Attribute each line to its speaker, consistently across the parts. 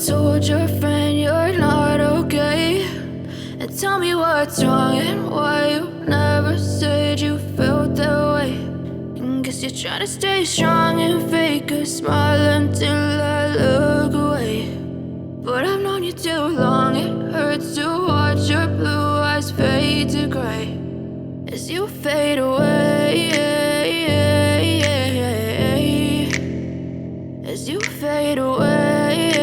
Speaker 1: told your friend you're not okay. And tell me what's wrong and why you never said you felt that way. And guess you're trying to stay strong and fake a smile until I look away. But I've known you too long, it hurts to watch your blue eyes fade to gray as you fade away, as you fade away.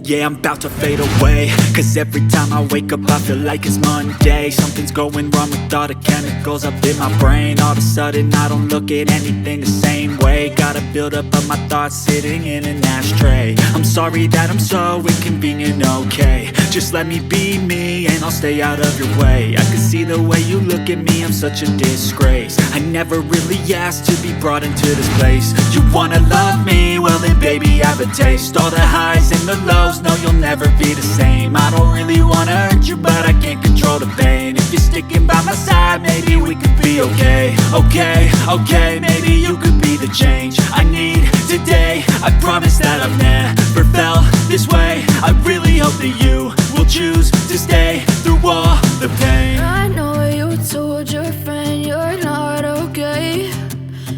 Speaker 2: Yeah, I'm about to fade away, cause every time I wake up I feel like it's Monday. Something's going wrong with all the chemicals up in my brain. All of a sudden I don't look at anything the same way. Gotta build up of my thoughts sitting in an ashtray. I'm sorry that I'm so inconvenient, okay. Just let me be me and I'll stay out of your way. I can see the way you look at me, I'm such a disgrace. I never really asked to be brought into this place. You wanna love me? Well then baby I have a taste. All the highs and the lows, no you'll never be the same. I don't really wanna hurt you but I can't control the pain. If you're sticking by my side maybe we could be okay. Okay, maybe you could be the change I need today. I promise that I've never felt this way. I really hope that you will choose to stay through all the pain.
Speaker 1: I know you told your friend you're not okay.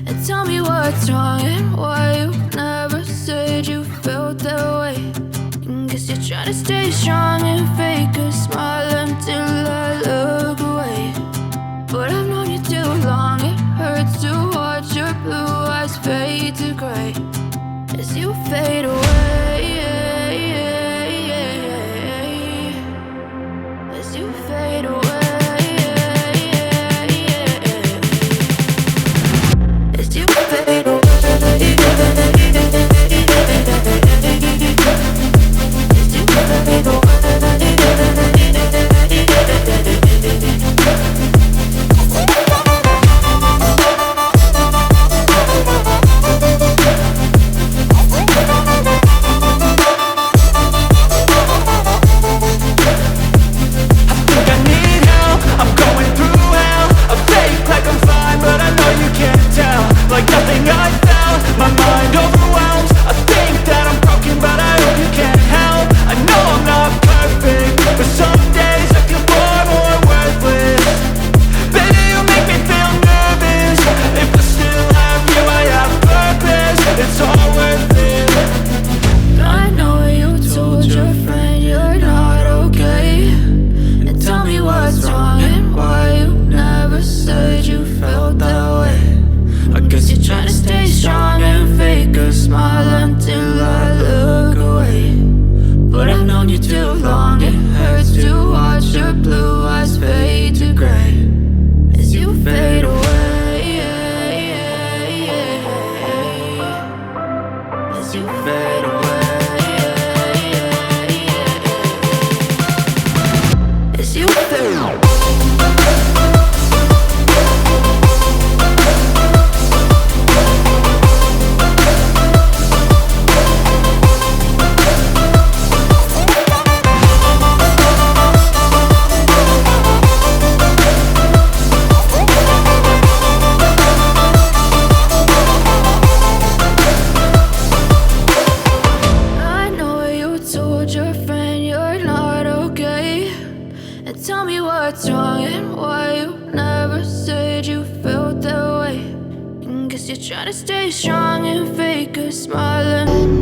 Speaker 1: And tell me what's wrong and why you never said you felt that way. And guess you're trying to stay strong and fake a smile until I look away. But I've known you too long, it hurts to watch your blue eyes fade to gray as you fade away, as you fade away, as you fade away.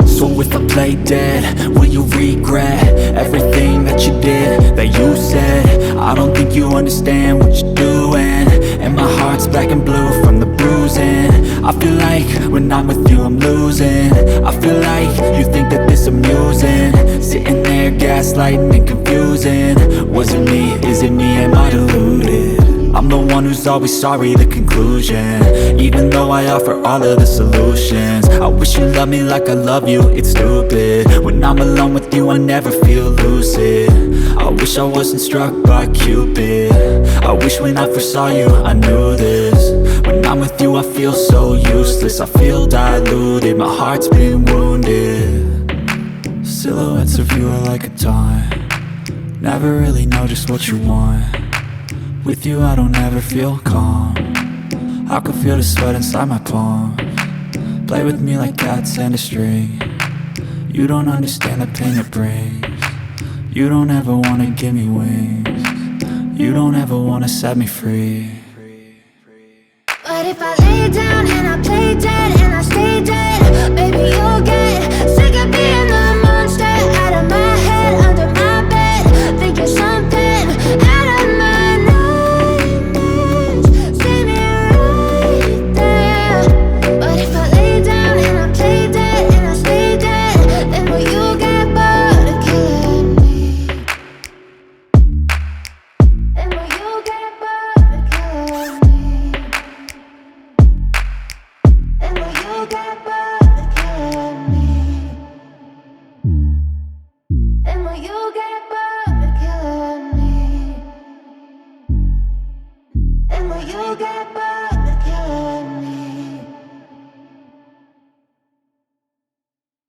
Speaker 2: So if I play dead, will you regret everything that you did, that you said? I don't think you understand what you're doing, and my heart's black and blue from the bruising. I feel like when I'm with you I'm losing. I feel like you think that this amusing, sitting there gaslighting and confusing. Was it me? Is it me? Am I deluded? I'm the one who's always sorry, the conclusion. Even though I offer all of the solutions, I wish you loved me like I love you, it's stupid. When I'm alone with you I never feel lucid. I wish I wasn't struck by Cupid. I wish when I first saw you I knew this. When I'm with you I feel so useless, I feel diluted, my heart's been wounded. Silhouettes of you are like a taunt, never really know just what you want. With you I don't ever feel calm, I can feel the sweat inside my palms. Play with me like cats and a string. You don't understand the pain it brings. You don't ever wanna give me wings. You don't ever wanna set me free.
Speaker 1: But if I lay down and I play dead and I stay dead, baby, you'll get sick of being the monster out of my head, under my bed, thinking something out of my nightmares. See me right there. But if I lay down and I play dead and I stay dead, then will you get bored of killing me? Then will you get bored of killing me? And will you get bored?